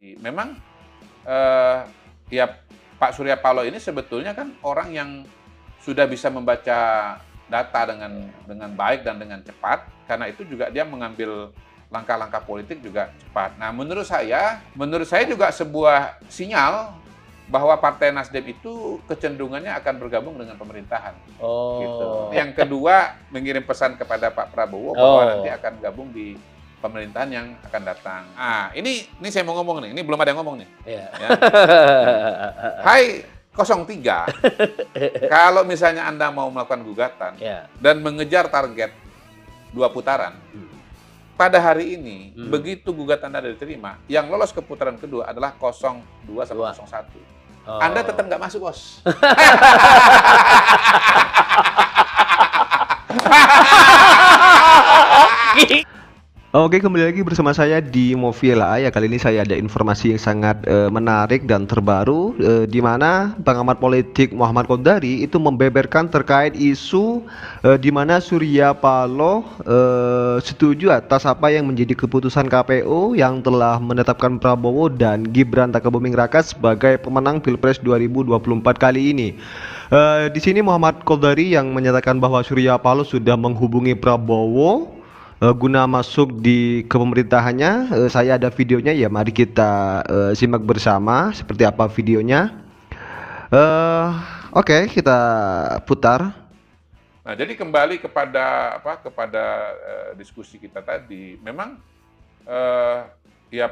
Memang eh, ya Pak Surya Paloh ini sebetulnya kan orang yang sudah bisa membaca data dengan baik dan dengan cepat, karena itu juga dia mengambil langkah-langkah politik juga cepat. Nah, menurut saya juga sebuah sinyal bahwa Partai Nasdem itu kecenderungannya akan bergabung dengan pemerintahan. Gitu. Yang kedua, mengirim pesan kepada Pak Prabowo bahwa nanti akan gabung di pemerintahan yang akan datang. Ah, ini saya mau ngomong nih. Ini belum ada yang ngomong nih. Iya. Ya. Hai 03, kalau misalnya Anda mau melakukan gugatan dan mengejar target 2 putaran, pada hari ini, begitu gugatan Anda diterima, yang lolos ke putaran kedua adalah 02 sampai 01. Anda tetap nggak masuk, Bos. Oke, kembali lagi bersama saya di Movila. Ya, kali ini saya ada informasi yang sangat menarik dan terbaru, di mana pengamat politik Muhammad Qodari itu membeberkan terkait isu di mana Surya Paloh setuju atas apa yang menjadi keputusan KPU yang telah menetapkan Prabowo dan Gibran Rakabuming-Raka sebagai pemenang Pilpres 2024 kali ini. Di sini Muhammad Qodari yang menyatakan bahwa Surya Paloh sudah menghubungi Prabowo guna masuk di kepemerintahannya. Saya ada videonya, ya mari kita simak bersama seperti apa videonya. Oke, kita putar. Nah, jadi kembali kepada diskusi kita tadi, memang ya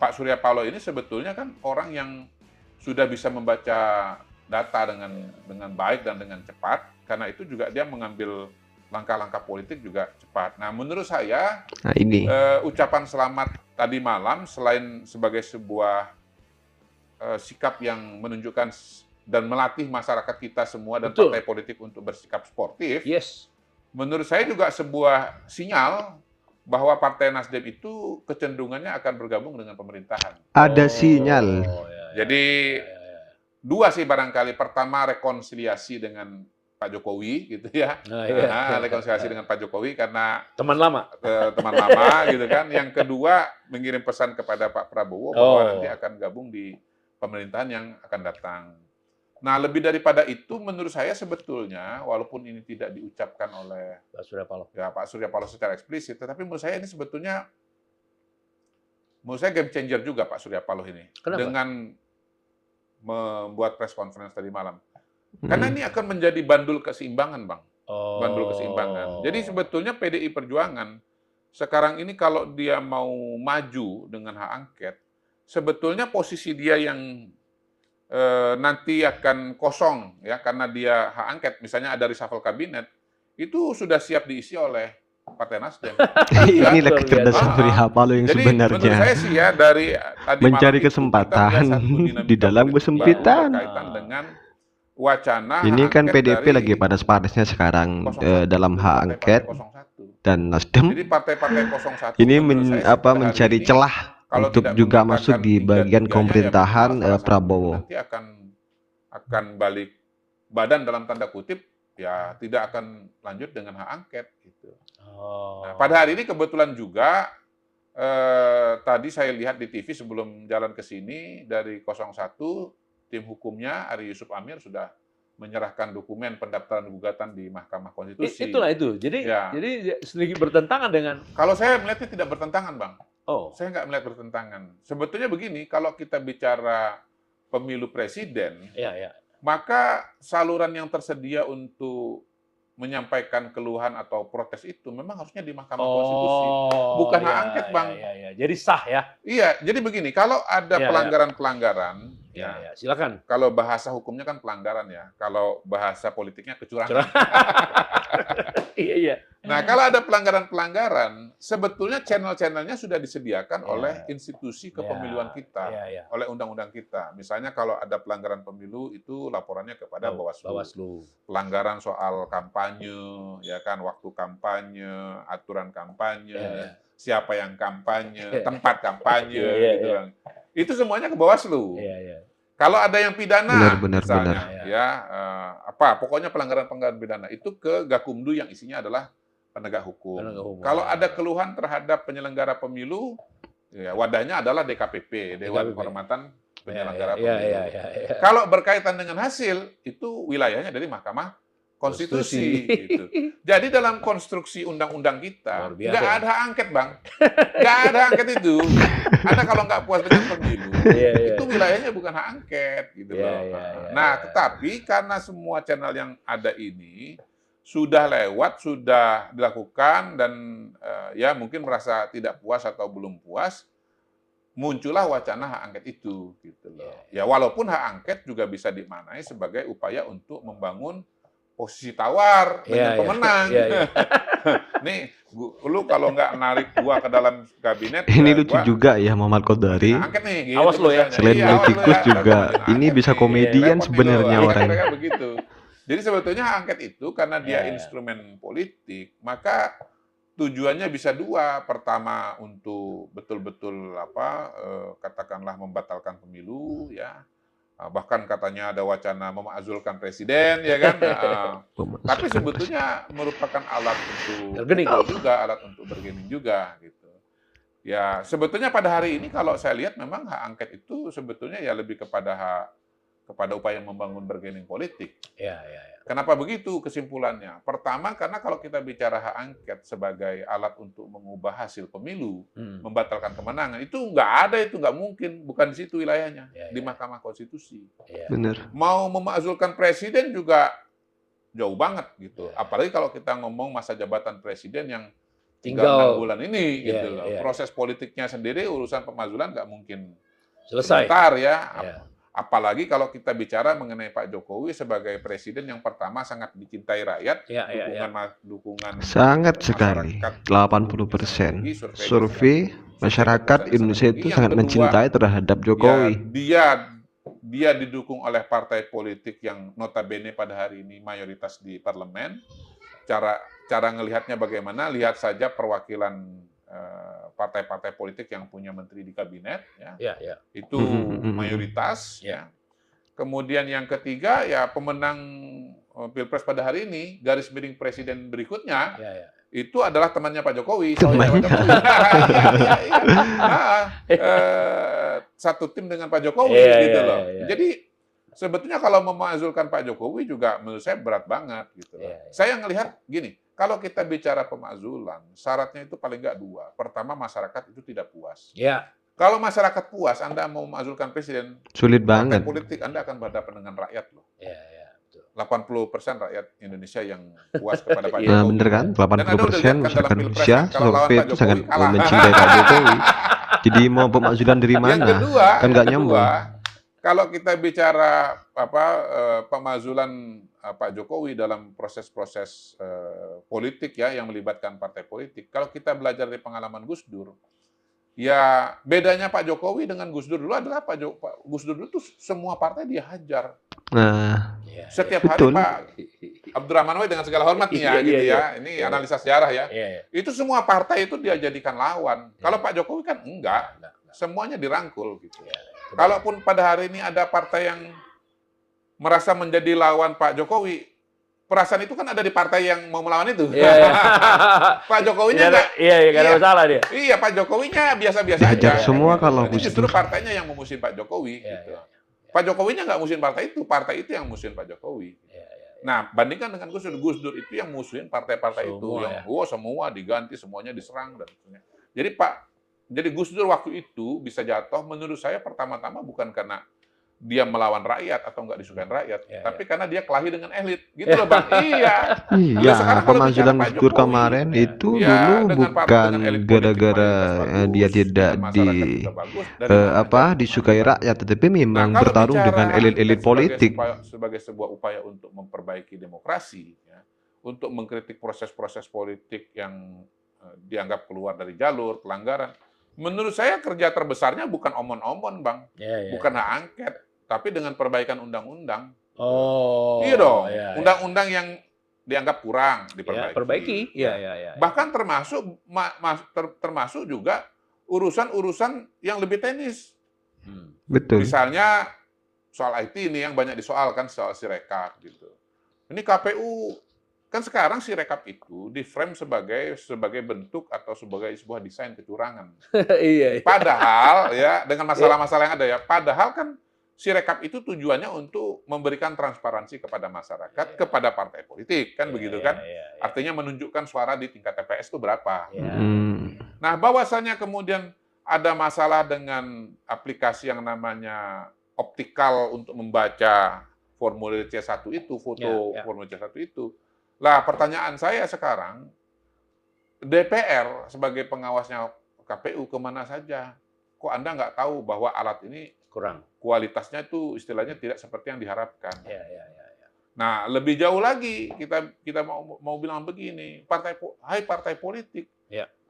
Pak Surya Paloh ini sebetulnya kan orang yang sudah bisa membaca data dengan baik dan dengan cepat, karena itu juga dia mengambil langkah-langkah politik juga cepat. Nah, menurut saya, ini ucapan selamat tadi malam, selain sebagai sebuah sikap yang menunjukkan dan melatih masyarakat kita semua dan partai politik untuk bersikap sportif, menurut saya juga sebuah sinyal bahwa Partai Nasdem itu kecenderungannya akan bergabung dengan pemerintahan. Ada sinyal. Jadi, dua sih barangkali. Pertama, rekonsiliasi dengan Pak Jokowi, gitu ya. Rekonsiliasi dengan Pak Jokowi karena teman lama gitu kan. Yang kedua, mengirim pesan kepada Pak Prabowo bahwa nanti akan gabung di pemerintahan yang akan datang. Nah, lebih daripada itu, menurut saya sebetulnya, walaupun ini tidak diucapkan oleh Pak Surya Paloh, Pak Surya Paloh secara eksplisit, tetapi menurut saya ini sebetulnya, game changer juga Pak Surya Paloh ini. Kenapa? Dengan membuat press conference tadi malam. Karena ini akan menjadi bandul keseimbangan, Bang. Bandul keseimbangan. Jadi sebetulnya PDI Perjuangan sekarang ini kalau dia mau maju dengan hak angket, sebetulnya posisi dia yang nanti akan kosong, ya, karena dia hak angket, misalnya ada reshuffle kabinet, itu sudah siap diisi oleh Partai Nasdem. Inilah kecerdasan Surya Paloh yang Jadi, sebenarnya. menurut saya sih ya, dari tadi mencari malam kesempatan di dalam kesempitan. Berkaitan dengan wacana ini kan PDP dari lagi panas-panasnya sekarang dalam hak angket dan Nasdem. Jadi partai-partai 01 ini mencari celah untuk juga masuk di bagian pemerintahan Prabowo. Nanti akan balik badan dalam tanda kutip, ya tidak akan lanjut dengan hak angket gitu. Nah, pada hari ini kebetulan juga tadi saya lihat di TV sebelum jalan ke sini dari 01, tim hukumnya Ari Yusuf Amir sudah menyerahkan dokumen pendaftaran gugatan di Mahkamah Konstitusi. Itulah itu. Jadi sedikit bertentangan dengan. Kalau saya melihatnya tidak bertentangan, Bang. Saya nggak melihat bertentangan. Sebetulnya begini, kalau kita bicara pemilu presiden, maka saluran yang tersedia untuk menyampaikan keluhan atau protes itu memang harusnya di Mahkamah Konstitusi, bukan hak angket, Bang. Jadi sah ya? Iya, jadi begini, kalau ada pelanggaran-pelanggaran, silakan. Kalau bahasa hukumnya kan pelanggaran ya, kalau bahasa politiknya kecurangan. Iya. Nah, kalau ada pelanggaran-pelanggaran, sebetulnya channel-channelnya sudah disediakan oleh institusi kepemiluan kita, oleh undang-undang kita. Misalnya kalau ada pelanggaran pemilu, itu laporannya kepada Bawaslu. Pelanggaran soal kampanye, ya kan, waktu kampanye, aturan kampanye, siapa yang kampanye, tempat kampanye, gitu kan. Itu semuanya ke Bawaslu. Kalau ada yang pidana, misalnya, pokoknya pelanggaran-pelanggaran pidana itu ke Gakumdu yang isinya adalah penegak hukum. Kalau ada keluhan terhadap penyelenggara pemilu, Ya, wadahnya adalah DKPP, Dewan DKPP. Kehormatan Penyelenggara Ya, Pemilu. ya. Kalau berkaitan dengan hasil, itu wilayahnya dari Mahkamah Konstitusi. Gitu. Jadi dalam konstruksi undang-undang kita, nggak ada hak angket, Bang. Nggak ada angket itu. Anda kalau nggak puas dengan pemilu, itu wilayahnya bukan hak angket. Gitu loh. Nah, tetapi karena semua channel yang ada ini, sudah lewat, sudah dilakukan, dan ya mungkin merasa tidak puas atau belum puas, muncullah wacana hak angket itu, gitu loh. Ya walaupun hak angket juga bisa dimaknai sebagai upaya untuk membangun posisi tawar dengan pemenang. Nih, lu kalau nggak narik gua ke dalam kabinet, ini lucu juga ya Muhammad Qodari. Angket nih, gitu, awas lo ya. Selain politikus juga, ini bisa komedian sebenarnya orangnya. Begitu. Jadi sebetulnya hak angket itu karena dia instrumen politik, maka tujuannya bisa dua. Pertama untuk betul-betul katakanlah membatalkan pemilu, ya. Bahkan katanya ada wacana memakzulkan presiden, ya kan. Tapi sebetulnya merupakan alat untuk juga, alat untuk bergening juga, gitu. Ya sebetulnya pada hari ini kalau saya lihat memang hak angket itu sebetulnya ya lebih kepada upaya membangun bergening politik. Kenapa begitu kesimpulannya? Pertama, karena kalau kita bicara hak angket sebagai alat untuk mengubah hasil pemilu, membatalkan kemenangan, itu nggak ada, itu nggak mungkin, bukan di situ wilayahnya, di Mahkamah Konstitusi. Benar. Mau memakzulkan presiden juga jauh banget gitu. Apalagi kalau kita ngomong masa jabatan presiden yang tinggal 6 bulan ini, gitu loh. Proses politiknya sendiri, urusan pemakzulan nggak mungkin selesai. Sebentar ya. Apalagi kalau kita bicara mengenai Pak Jokowi sebagai presiden yang pertama sangat dicintai rakyat, dukungan sangat sekali, 80%. Survei masyarakat Indonesia itu sangat mencintai terhadap Jokowi. Dia didukung oleh partai politik yang notabene pada hari ini mayoritas di parlemen. Cara ngelihatnya bagaimana? Lihat saja perwakilan partai-partai politik yang punya menteri di kabinet, itu mayoritas. Kemudian yang ketiga, ya pemenang Pilpres pada hari ini, garis miring presiden berikutnya, itu adalah temannya Pak Jokowi. Satu tim dengan Pak Jokowi, gitu loh. Jadi sebetulnya kalau memakzulkan Pak Jokowi juga menurut saya berat banget, gitu. Saya ngelihat gini. Kalau kita bicara pemakzulan, syaratnya itu paling nggak dua. Pertama, masyarakat itu tidak puas. Kalau masyarakat puas, Anda mau memakzulkan presiden, sulit banget. Politik Anda akan berhadapan dengan rakyat loh. 80% rakyat Indonesia yang puas kepada Pak Jokowi. Bener kan? 80% masyarakat Indonesia survei itu sangat mencintai Pak Jokowi. Jadi mau pemakzulan dari mana? Yang kedua, kan nggak nyambung. Kalau kita bicara pemakzulan Pak Jokowi dalam proses-proses politik ya yang melibatkan partai politik, kalau kita belajar dari pengalaman Gus Dur, ya bedanya Pak Jokowi dengan Gus Dur dulu adalah Pak Gus Dur dulu tuh semua partai dia hajar. Setiap hari Pak Abdurrahman Wahid, dengan segala hormat nih ya, gitu ya. Ini analisa sejarah ya. Itu semua partai itu dia jadikan lawan. Kalau Pak Jokowi kan enggak, semuanya dirangkul gitu. Kalaupun pada hari ini ada partai yang merasa menjadi lawan Pak Jokowi, perasaan itu kan ada di partai yang mau melawan itu. Pak Jokowinya enggak. Nggak ada masalah dia. Iya, Pak Jokowinya biasa-biasa aja. Dihajar semua kalau itu justru partainya yang memusuhin Pak Jokowi. Gitu. Pak Jokowinya nggak musuhin partai itu yang musuhin Pak Jokowi. Nah, bandingkan dengan Gus Dur. Gus Dur itu yang musuhin partai-partai itu. Yang semua diganti, semuanya diserang dan sebagainya. Jadi Gus Dur waktu itu bisa jatuh menurut saya pertama-tama bukan karena dia melawan rakyat atau nggak disukai rakyat, tapi karena dia kelahi dengan elit, gitu loh Bang. Iya, pemakzulan Gus Dur kemarin itu dulu bukan gara-gara dia tidak disukai rakyat, tetapi memang bertarung dengan elit-elit politik. Sebagai sebuah upaya untuk memperbaiki demokrasi, ya, untuk mengkritik proses-proses politik yang dianggap keluar dari jalur pelanggaran. Menurut saya kerja terbesarnya bukan omon-omon, Bang, bukan hak angket. Tapi dengan perbaikan undang-undang. Iya dong. Undang-undang yang dianggap kurang diperbaiki. Bahkan termasuk juga urusan-urusan yang lebih teknis. Betul. Misalnya soal IT ini yang banyak disoalkan, soal Sirekap gitu. Ini KPU kan sekarang si rekap itu di-frame sebagai bentuk atau sebagai sebuah desain kecurangan. Iya. Padahal ya dengan masalah-masalah yang ada ya, padahal kan si rekap itu tujuannya untuk memberikan transparansi kepada masyarakat, kepada partai politik, kan begitu kan? Artinya menunjukkan suara di tingkat TPS itu berapa. Nah, bahwasanya kemudian ada masalah dengan aplikasi yang namanya optikal untuk membaca formulir C1 itu, foto formulir C1 itu. Lah, pertanyaan saya sekarang, DPR sebagai pengawasnya KPU kemana saja? Kok Anda nggak tahu bahwa alat ini Kurang. kualitasnya itu istilahnya tidak seperti yang diharapkan. Nah, lebih jauh lagi kita mau bilang begini, hai partai politik,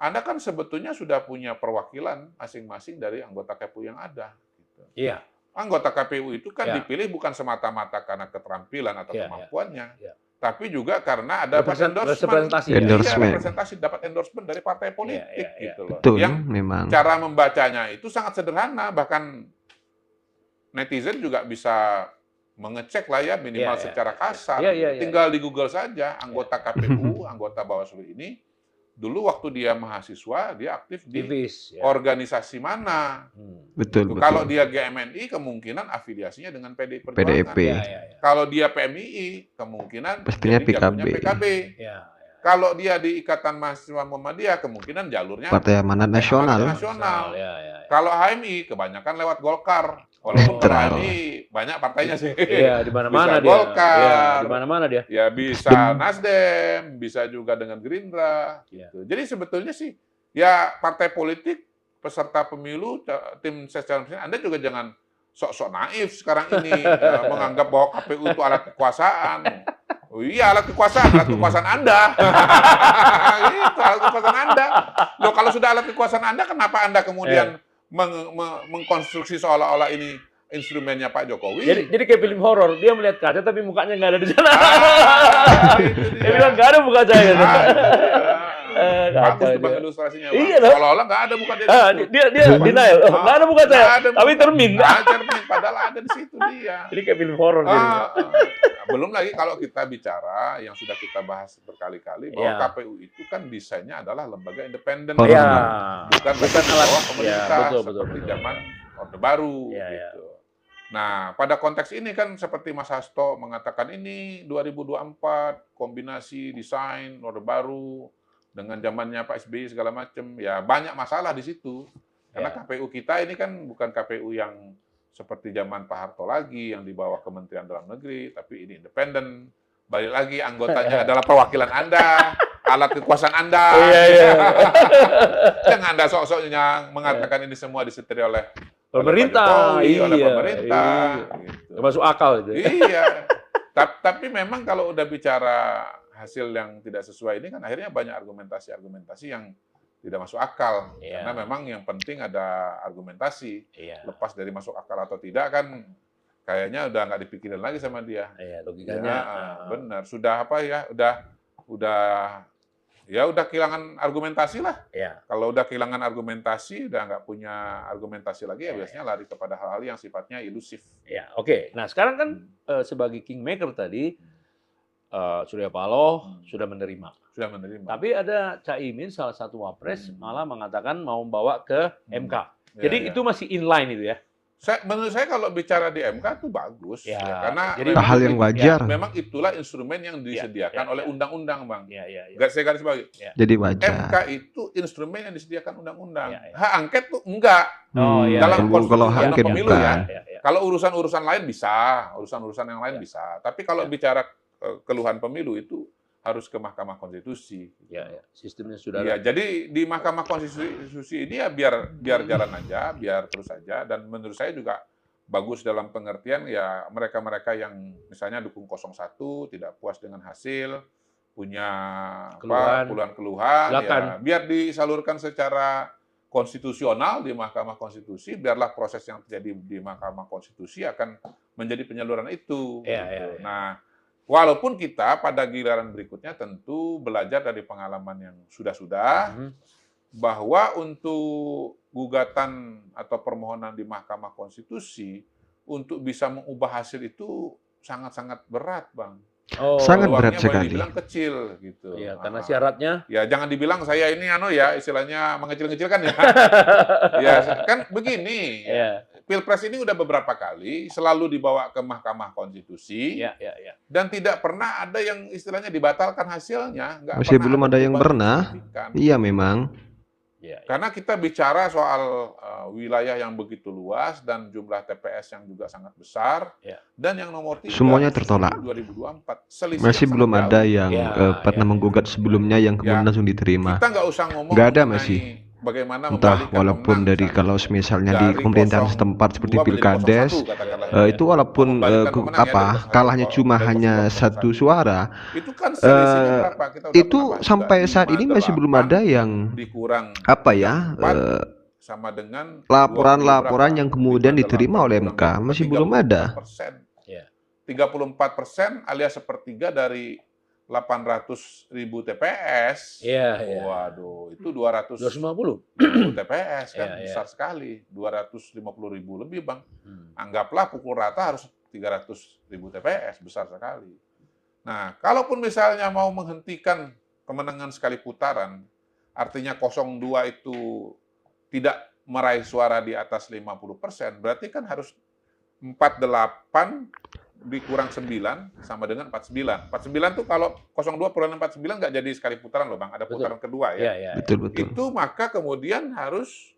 Anda kan sebetulnya sudah punya perwakilan masing-masing dari anggota KPU yang ada. Gitu. Iya. Anggota KPU itu kan dipilih bukan semata-mata karena keterampilan atau kemampuannya, tapi juga karena ada representasi. Representasi dapat endorsement dari partai politik gitu loh. Betul, yang memang. cara membacanya itu sangat sederhana, bahkan netizen juga bisa mengecek lah ya minimal secara kasar. Tinggal di Google saja anggota KPU, anggota Bawaslu ini dulu waktu dia mahasiswa dia aktif di organisasi mana. Betul. Kalau dia GMNI kemungkinan afiliasinya dengan PDI Perjuangan. Kalau dia PMII kemungkinan pastinya PKB. Kalau dia di Ikatan Mahasiswa Muhammadiyah kemungkinan jalurnya Partai Amanat Nasional. Kalau HMI kebanyakan lewat Golkar. Walaupun kalau HMI banyak partainya sih. Iya, di mana-mana dia. Golkar. Di mana-mana dia. Ya bisa Nasdem, bisa juga dengan Gerindra gitu. Jadi sebetulnya sih ya partai politik, peserta pemilu, tim ses calon presiden, Anda juga jangan sok-sok naif sekarang ini menganggap bahwa KPU itu alat kekuasaan. Oh iya, alat kekuasaan Anda. Itu alat kekuasaan Anda. Loh, kalau sudah alat kekuasaan Anda, kenapa Anda kemudian mengkonstruksi seolah-olah ini instrumennya Pak Jokowi? Jadi kayak film horor, dia melihat kaca tapi mukanya nggak ada di sana. Dia bilang nggak ada muka saya. Bagus tuh Bang ilustrasinya. Iya, seolah-olah nggak ada muka dia. Dia denial. Nggak ada muka saya, tapi cermin. Cermin, padahal ada di situ dia. Jadi kayak film horor. Belum lagi kalau kita bicara yang sudah kita bahas berkali-kali bahwa KPU itu kan desainnya adalah lembaga independen, bukan alat pemerintah seperti zaman Orde Baru. Gitu. Nah, pada konteks ini kan seperti Mas Hasto mengatakan ini 2024 kombinasi desain Orde Baru dengan zamannya Pak SBY segala macam, ya banyak masalah di situ. Karena KPU kita ini kan bukan KPU yang seperti zaman Pak Harto lagi yang di bawah Kementerian Dalam Negeri, tapi ini independen. Balik lagi anggotanya adalah perwakilan Anda, alat kekuasaan Anda. Jangan Anda sok-soknya mengatakan ini semua disetiri oleh pemerintah, oleh pemerintah. Gitu. Masuk akal itu. Iya. Tapi memang kalau udah bicara hasil yang tidak sesuai ini kan akhirnya banyak argumentasi-argumentasi yang tidak masuk akal. Karena memang yang penting ada argumentasi. Lepas dari masuk akal atau tidak kan kayaknya udah nggak dipikirin lagi sama dia. Logikanya. Benar. Sudah apa ya? Udah kehilangan argumentasi lah. Kalau udah kehilangan argumentasi, udah nggak punya argumentasi lagi, ya biasanya lari kepada hal-hal yang sifatnya ilusif. Oke. Nah sekarang kan sebagai kingmaker tadi, Surya Paloh sudah menerima. Tapi ada Caimin salah satu wapres malah mengatakan mau membawa ke MK. Jadi itu masih inline itu ya. Menurut saya kalau bicara di MK itu bagus, karena jadi hal yang wajar. Memang itulah instrumen yang disediakan oleh undang-undang, Bang. Saya garis bawahi. Jadi wajar. MK itu instrumen yang disediakan undang-undang. Hak angket tuh enggak. Dalam konstitusi pemilu ya. Kalau urusan-urusan lain bisa, urusan-urusan yang lain bisa. Tapi kalau bicara keluhan pemilu itu harus ke Mahkamah Konstitusi. Sistemnya sudah. Jadi di Mahkamah Konstitusi ini ya biar jalan aja, biar terus saja. Dan menurut saya juga bagus dalam pengertian ya mereka-mereka yang misalnya dukung 01, tidak puas dengan hasil, punya keluhan-keluhan, ya biar disalurkan secara konstitusional di Mahkamah Konstitusi, biarlah proses yang terjadi di Mahkamah Konstitusi akan menjadi penyaluran itu. Nah, walaupun kita pada giliran berikutnya tentu belajar dari pengalaman yang sudah-sudah, bahwa untuk gugatan atau permohonan di Mahkamah Konstitusi untuk bisa mengubah hasil itu sangat-sangat berat, Bang. Sangat Peluangnya berat boleh sekali. dibilang kecil gitu. Iya, karena syaratnya. Ya jangan dibilang saya ini ya istilahnya mengecil-ngecilkan ya. Ya kan begini. Iya. Pilpres ini udah beberapa kali selalu dibawa ke Mahkamah Konstitusi Iya. dan tidak pernah ada yang istilahnya dibatalkan hasilnya. Nggak Masih pernah belum ada yang perubahan pernah. signifikan. Iya memang. Iya. Karena kita bicara soal wilayah yang begitu luas dan jumlah TPS yang juga sangat besar, Ya. dan yang nomor 3 Semuanya tertolak. 2024 selisih Masih yang belum sangat ada jauh. yang Ya, pernah menggugat sebelumnya yang kemudian langsung diterima. Kita nggak usah ngomong Nggak ada mengenai masih. bagaimana Entah membalikan walaupun menang, dari kalau misalnya di dari pemerintahan 02 setempat seperti menjadi Pilkades 01 katakanlah. itu walaupun Membalikan pemenang ya, dari 01 kalahnya cuma dari hanya 02 satu suara, Itu kan selisihnya berapa? Kita udah itu pernah bahas sampai juga. saat ini masih belum 58 ada yang dikurang apa ya 4 sama dengan laporan-laporan 20 yang kemudian 58 diterima oleh kurang MK masih belum ada. Ya. 34% alias sepertiga dari 800.000 TPS. Iya. Waduh, itu 250 250. TPS kan Iya. besar sekali. 250.000 lebih, Bang. Hmm. Anggaplah pukul rata harus 300.000 TPS, besar sekali. Nah, kalaupun misalnya mau menghentikan kemenangan sekali putaran, artinya 02 itu tidak meraih suara di atas 50%, berarti kan harus 48 dikurang 9 sama dengan 49. 49 tuh kalau 02 perolehan 49 nggak jadi sekali putaran loh, Bang. Ada putaran kedua ya. Iya. Betul. Itu maka kemudian harus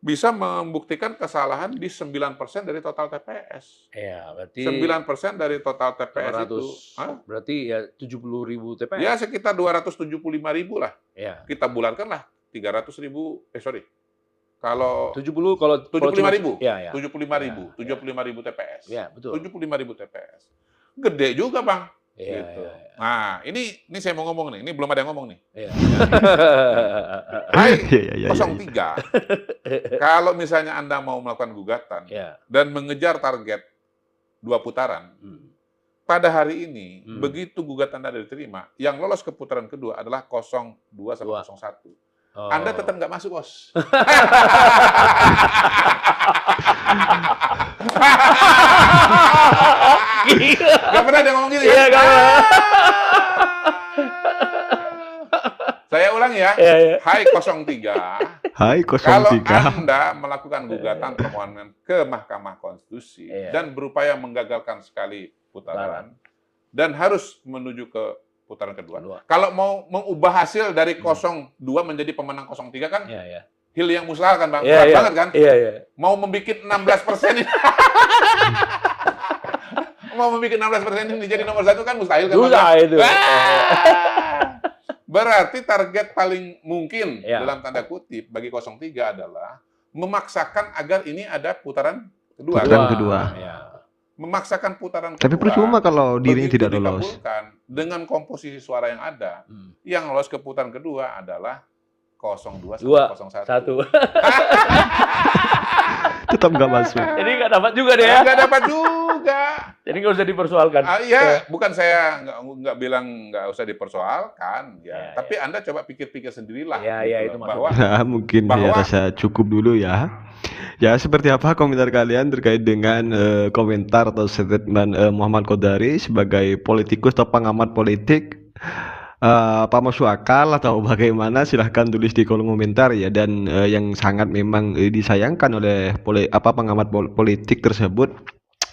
bisa membuktikan kesalahan di 9% dari total TPS. Iya, berarti 9% dari total TPS 200, itu. Hah? berarti ya 70.000 TPS. Ya sekitar 275.000 lah. Iya. Kita bulatkanlah 300.000, kalau 70 kalau 75.000. Iya. 75.000 TPS. Iya, betul. 75.000 TPS. Gede juga, Bang. Iya. Gitu. Nah, ini saya mau ngomong nih. Ini belum ada yang ngomong nih. Iya. Hai, Iya. 03. Kalau misalnya Anda mau melakukan gugatan Iya. dan mengejar target 2 putaran, pada hari ini, begitu gugatan Anda diterima, yang lolos ke putaran kedua adalah 02 sama 01. Anda tetap nggak masuk, Bos. Nggak pernah dia ngomong gitu ya? Iya, nggak pernah. Saya ulang ya. Iya. Hai 03. Hai Kalau 03. Anda melakukan gugatan permohonan ke Mahkamah Konstitusi dan berupaya menggagalkan sekali putaran dan harus menuju ke putaran kedua. Kalau mau mengubah hasil dari 02 menjadi pemenang 03 kan hil yang mustahil kan, Bang? Berat banget kan? Iya. Mau membuat 16% ini. Mau membuat 16% ini jadi nomor 1 kan mustahil kan? Susah itu. Berarti target paling mungkin Ya. dalam tanda kutip bagi 03 adalah memaksakan agar ini ada putaran kedua. Putaran kedua. Ya. Memaksakan putaran kedua. Tapi percuma kalau dirinya begitu tidak lolos. dikabulkan, dengan komposisi suara yang ada, yang lolos ke putaran kedua adalah 02 sama 01. Tetap nggak masuk. Jadi nggak dapat juga deh ya. Nggak dapat juga. Jadi nggak usah dipersoalkan. Iya, bukan saya nggak bilang nggak usah dipersoalkan, ya. Tapi Anda coba pikir-pikir sendirilah. Iya, itu bahwa Nah, mungkin ya rasa cukup dulu ya. Ya, seperti apa komentar kalian terkait dengan komentar atau statement Muhammad Qodari sebagai politikus atau pengamat politik? Apa masuk akal atau bagaimana? Silahkan tulis di kolom komentar ya. Dan yang sangat memang disayangkan oleh pengamat politik tersebut,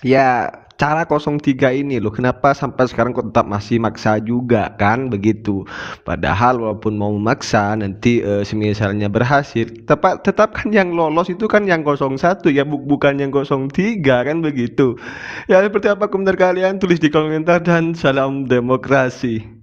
ya cara 03 ini loh, kenapa sampai sekarang kok tetap masih maksa juga kan begitu. Padahal walaupun mau memaksa nanti semisalnya berhasil, tetap kan yang lolos itu kan yang 01 ya, bukan yang 03 kan begitu. Ya seperti apa komentar kalian? Tulis di kolom komentar dan salam demokrasi.